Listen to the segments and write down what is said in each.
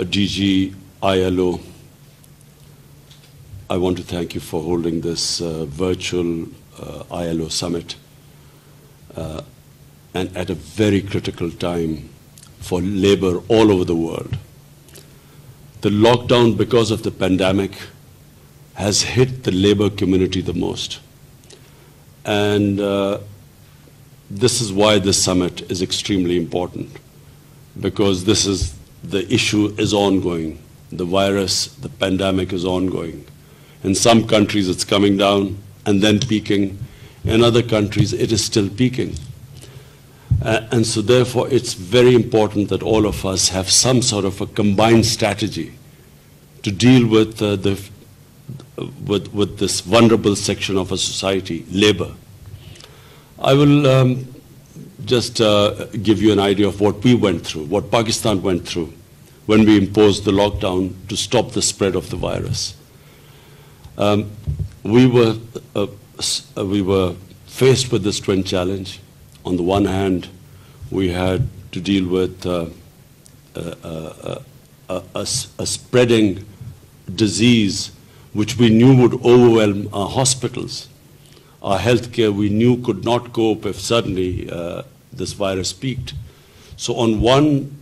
DG ILO, I want to thank you for holding this virtual ILO summit and at a very critical time for labor all over the world. The lockdown, because of the pandemic, has hit the labor community the most. And this is why this summit is extremely important, because the issue is ongoing. The virus, the pandemic is ongoing. In some countries it's coming down and then peaking. In other countries it is still peaking. And so therefore it's very important that all of us have some sort of a combined strategy to deal with with this vulnerable section of a society, labor. I will just give you an idea of what we went through, what Pakistan went through when we imposed the lockdown to stop the spread of the virus. We were faced with this twin challenge. On the one hand, we had to deal with a spreading disease which we knew would overwhelm our hospitals. Our healthcare, we knew, could not cope if suddenly this virus peaked. So on one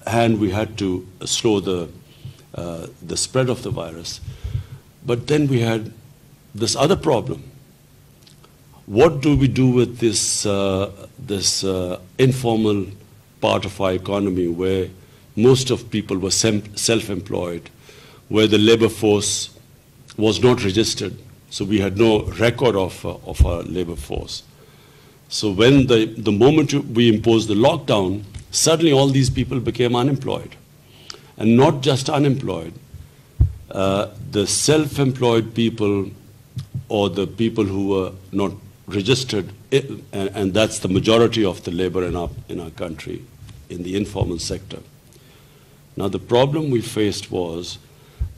hand, we had to slow the spread of the virus. But then we had this other problem. What do we do with this informal part of our economy where most of people were self-employed, where the labor force was not registered? So we had no record of our labor force. So when the moment we imposed the lockdown, suddenly all these people became unemployed. And not just unemployed, the self-employed people or the people who were not registered, and that's the majority of the labor in our country, in the informal sector. Now the problem we faced was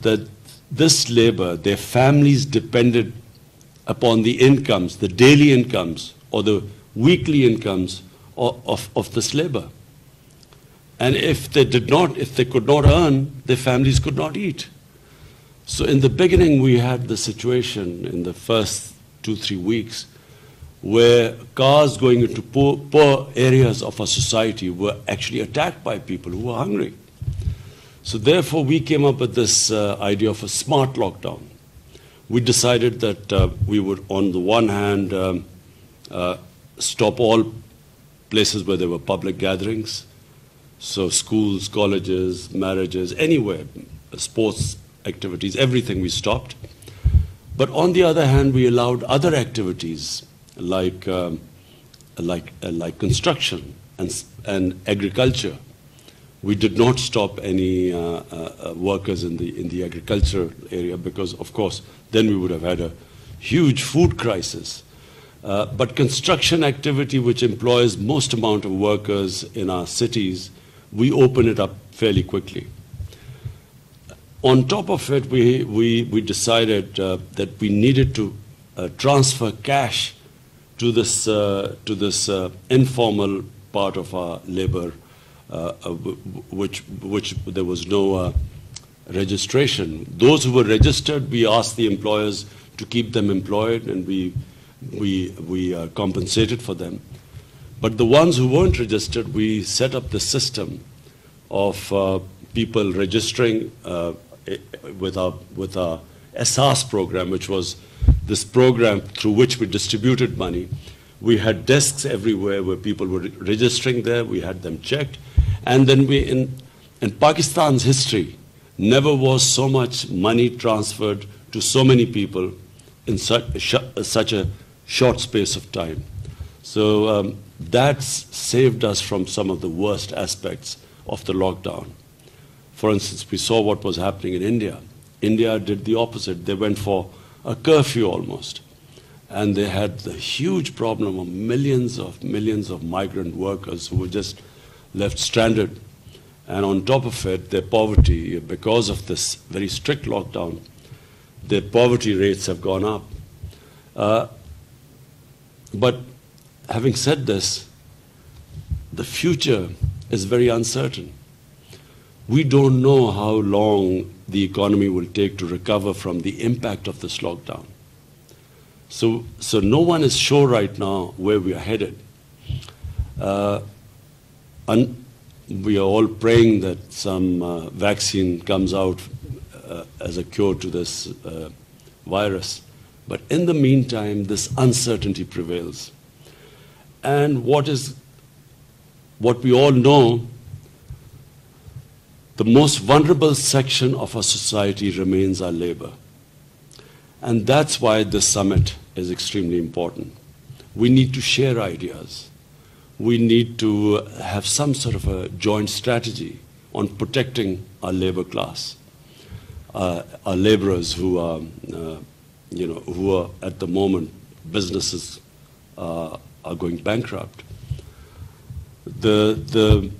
that this labor, their families depended upon the incomes, the daily incomes or the weekly incomes of this labor. And if they could not earn, their families could not eat. So in the beginning, we had the situation in the first 2-3 weeks where cars going into poor areas of our society were actually attacked by people who were hungry. So therefore, we came up with this idea of a smart lockdown. We decided that we would, on the one hand, stop all places where there were public gatherings, so schools, colleges, marriages, anywhere, sports activities, everything we stopped. But on the other hand, we allowed other activities like construction and agriculture. We did not stop any workers in the agriculture area because, of course, then we would have had a huge food crisis. But construction activity, which employs most amount of workers in our cities, we open it up fairly quickly. On top of it, we decided that we needed to transfer cash to this informal part of our labor, which there was no registration. Those who were registered, we asked the employers to keep them employed, and we compensated for them. But the ones who weren't registered, we set up the system of people registering with our SARS program, which was this program through which we distributed money. We had desks everywhere where people were registering there. We had them checked. And then in Pakistan's history, never was so much money transferred to so many people in such a short space of time. So that's saved us from some of the worst aspects of the lockdown. For instance, we saw what was happening in India. India did the opposite. They went for a curfew almost. And they had the huge problem of millions of migrant workers who were just left stranded. And on top of it, their poverty, because of this very strict lockdown, their poverty rates have gone up. But having said this, the future is very uncertain. we don't know how long the economy will take to recover from the impact of this lockdown. So no one is sure right now where we are headed. And we are all praying that some vaccine comes out as a cure to this virus. But in the meantime, this uncertainty prevails. And what we all know, the most vulnerable section of our society remains our labor. And that's why this summit is extremely important. We need to share ideas. We need to have some sort of a joint strategy on protecting our labor class, our laborers who are at the moment, businesses are going bankrupt. The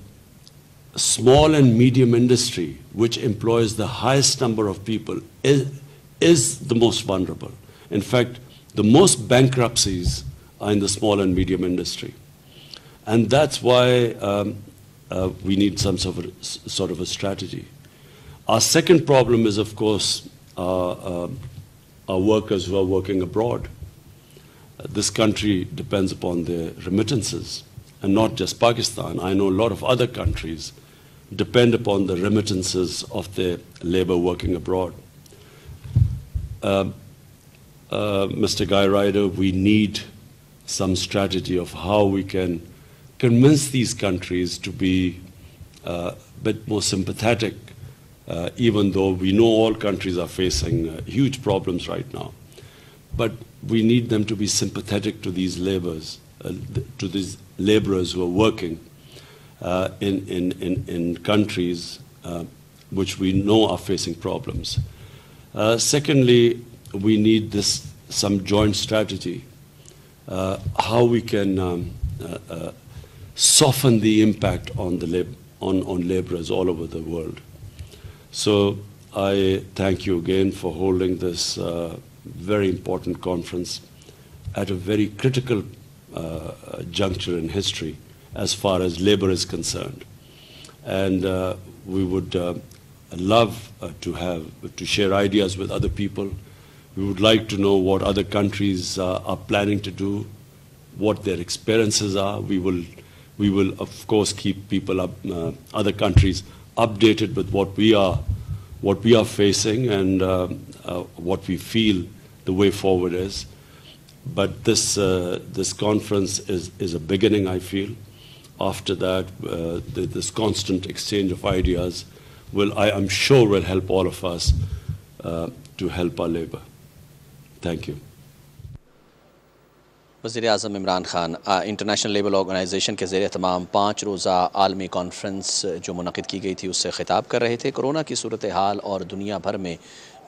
small and medium industry, which employs the highest number of people, is the most vulnerable. In fact, the most bankruptcies are in the small and medium industry. And that's why we need some sort of a strategy. Our second problem is, of course, our workers who are working abroad. This country depends upon their remittances, and not just Pakistan. I know a lot of other countries depend upon the remittances of their labor working abroad. Mr. Guy Ryder, we need some strategy of how we can convince these countries to be a bit more sympathetic, even though we know all countries are facing huge problems right now. But we need them to be sympathetic to these laborers who are working in countries which we know are facing problems. Secondly, we need some joint strategy, how we can soften the impact on laborers all over the world. So I thank you again for holding this very important conference at a very critical juncture in history as far as labor is concerned. And we would love to share ideas with other people. We would like to know what other countries are planning to do, what their experiences are. We will of course keep people other countries updated with what we are facing and what we feel the way forward is. But this conference is a beginning, I feel. After that, this constant exchange of ideas I'm sure will help all of us to help our labor. Thank you. वज़ीर-ए-आज़म Imran Khan international labour organisation के ज़रिए तमाम 5 रोज़ा आलमी conference जो मुनक़िद की गई थी उससे ख़िताब कर रहे थे। कोरोना की सूरत हाल और दुनिया भर में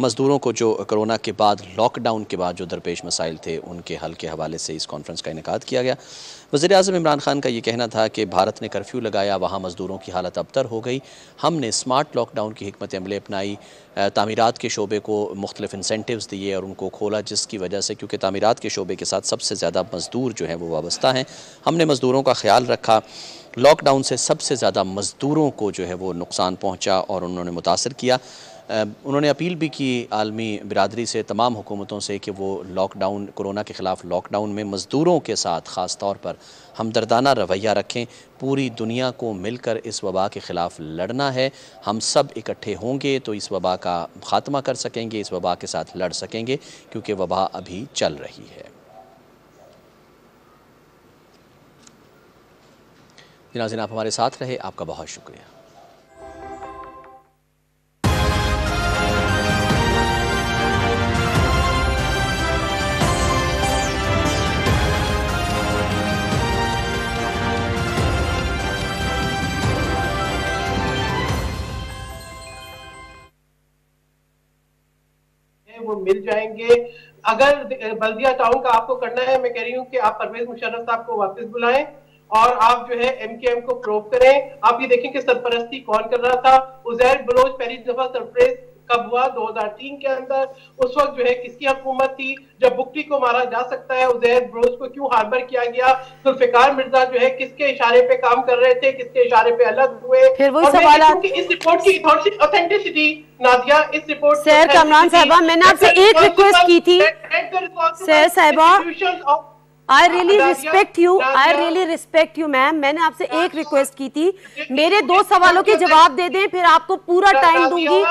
मज़दूरों को जो कोरोना के बाद लॉकडाउन के बाद जो दरपेश मसाइल थे उनके हल के हवाले से इस कॉन्फ्रेंस का इनेकाद किया गया। वज़ीर-ए-आज़म इमरान खान का ये कहना था कि भारत ने कर्फ्यू लगाया, वहाँ मज़दूरों की हालत अबतर हो गई। हमने स्मार्ट लॉकडाउन की हिकमत अमली अपनाई, तामीरात के शोबे को मुख्तलिफ इंसेंटिव्स दिए और उनको खोला, जिसकी वजह से क्योंकि तामीरात के शोबे के साथ सबसे ज़्यादा मज़दूर जो हैं वो वाबस्ता हैं, हमने मज़दूरों का ख्याल रखा। लॉकडाउन से सबसे ज़्यादा मज़दूरों को जो है वो नुकसान पहुँचा और उन्होंने मुतासर किया। उन्होंने अपील भी की आलमी बिरादरी से, तमाम हुकूमतों से कि वो लॉकडाउन, कोरोना के ख़िलाफ़ लॉकडाउन में मज़दूरों के साथ ख़ास तौर पर हमदर्दाना रवैया रखें। पूरी दुनिया को मिलकर इस वबा के ख़िलाफ़ लड़ना है। हम सब इकट्ठे होंगे तो इस वबा का ख़ात्मा कर सकेंगे, इस वबा के साथ लड़ सकेंगे, क्योंकि वबा अभी चल रही है। नाज़रीन, आप हमारे साथ रहे, आपका बहुत शुक्रिया। वो मिल जाएंगे। अगर बल्दिया टाउन का आपको करना है, मैं कह रही हूँ कि आप परवेज मुशर्रफ साहब को वापस बुलाएं और आप जो है एमकेएम को प्रोब करें। आप ये देखें कि सरपरस्ती कौन कर रहा था। उज़ैर बलोच पहली दफा सरप्राइज कब हुआ? 2003 के अंदर। उस वक्त जो है किसकी हुकूमत थी जब बुकटी को मारा जा सकता है? उजैर ब्रोज को क्यों हार्बर किया गया? जुल्फिकार मिर्जा जो है किसके इशारे पे काम कर रहे थे, किसके इशारे पे अलग हुए? फिर वही और सवाल इस रिपोर्ट की ऑथेंटिसिटी नादिया, इस रिपोर्ट सैर कामरान साहबा, मैंने आपसे एक रिक्वेस्ट की थी सैर साहिबा, I really respect you ma'am, मैंने आपसे एक रिक्वेस्ट की थी, मेरे 2 सवालों के जवाब दे दें, फिर आपको पूरा टाइम दूंगी।